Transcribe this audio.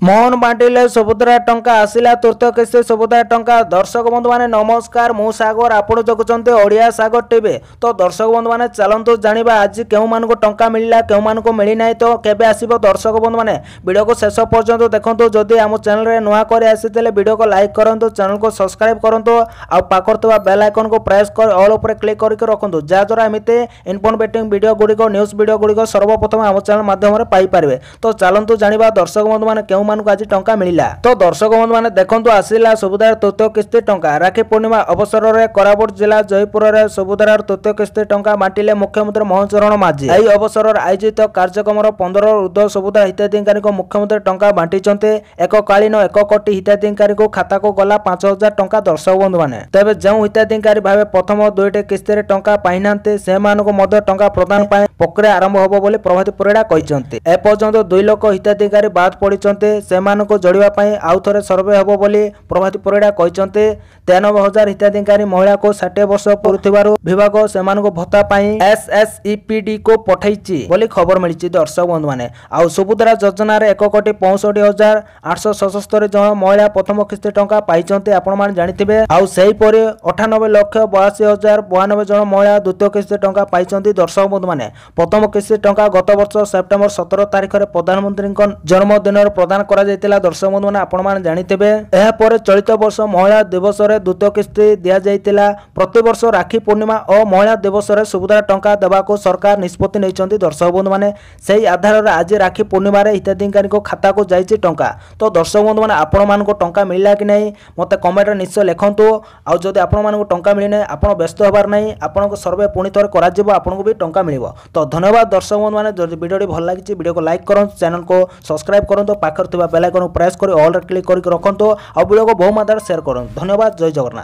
मोहन बांटिले सुभद्रा टंका आसिला तृतीय किस्ती सुभद्रा टंका। दर्शक बंधु माने नमस्कार, मु सागर आपण देखुचंते ओडिया सागर टीवी। तो दर्शक बंधु माने चलंतु जानिबा आज केउ मानको टंका मिलिला केउ मानको मिली नाही तो केबे आसीबो। दर्शक बंधु माने वीडियो को शेष पर्यंत देखंतु। जदि हम चैनल रे नुआ करे आसीतले वीडियो को लाइक करंतु, चैनल को सब्सक्राइब करंतु आ पाखर तबा बेल आइकन को प्रेस कर ऑल ऊपर क्लिक करके रखंतु, जा द्वारा एमिते इन्फॉर्मेटिव वीडियो गुडी को न्यूज़ वीडियो गुडी को सर्वप्रथम हम चैनल माध्यम रे पाई पारबे। तो चलंतु जानिबा दर्शक बंधु माने केउ मानको आज टंका मिलिला। तो दर्शक बंधु माने देखंतु आसिला सुभद्रार तृतीय किस्ती टंका। राखी पूर्णिमा अवसर में कोरापुट जिला जयपुर में सुभद्रार तृतीय किस्ती टंका बांटिले मुख्यमंत्री मोहन चरण माझी। यह अवसर आयोजित कार्यक्रम 15 ऊर्ध्व सुभद्रा हिताधिकारी को मुख्यमंत्री टंका बांटिचंते। एककालीन 1 कोटी हिताधिकारी को खाता को गला 5000 टंका। दर्शक बंधु माने तेबे जो हिताधिकारी भावे प्रथम 2टी किस्ती टंका पाई नांते से मानको मध्य टंका प्रदान पाए प्रक्रिया आरंभ होबो बोली प्रभात परिड़ा कहिसंते। ए पर्यंत 2 लोक हिताधिकारी बाद पड़िचंते, से मानको जोड़िबा पई आउ थरे सर्वे होबो बोली प्रभात परिड़ा कहिसंते। 93,000 हिताधिकारी महिला को 60 वर्ष पुरुथिबारु विभाग सेमानको भत्ता पाई एसएसईपीडी को पठाइछि बोली खबर मिलिछि। दर्शक बंधु माने आउ सुभद्रा योजना रे 1,65,877 जन महिला प्रथम किस्ती टंका पाइचंते आपण मान जानिथिबे। आउ सेही परे 98,82,092 जन महिला द्वितीय किस्ती टंका पाइचंती। दर्शक बंधु माने प्रथम किस्ती टंका गत वर्ष सेप्टेम्बर 17 तारिख रे प्रधानमंत्री जन्मदिन प्रदान करा जायतिला। दर्शक बंधु माने आपण मान जानिथिबे। एहा परे चलित वर्ष महिला दिवस रे द्वितीय किस्ती दिया जायतिला। प्रति वर्ष राखी पूर्णिमा और महिला दिवस रे सुभद्रा टंका देबाको सरकार निष्पत्ति नैचंती। दर्शक बंधु माने सेही आधार रे आज राखी पूर्णिमा रे हिताधिकारी को खाता को जायछि टंका। तो दर्शक बंधु माने आपण मानको टंका मिलला कि नहीं मते कमेंट रे निश्चय लिखंतु। आ जदि आपण मानको टंका मिलि नै आपण व्यस्त होबार नहीं, आपण को सर्वे पुणी थोर करा जिवो, आपण को भी टंका मिलिबो। तो धन्यवाद दर्शक बंधु माने। जदि वीडियो भल लागिछि वीडियो को लाइक करंतु, चैनल को सब्सक्राइब करंतु, पाखर थिबा बेल आइकन को प्रेस करी ऑल रे क्लिक करके रखंतु आ वीडियो को बहु मात्रा शेयर करंतु। धन्यवाद। जय जगन्नाथ।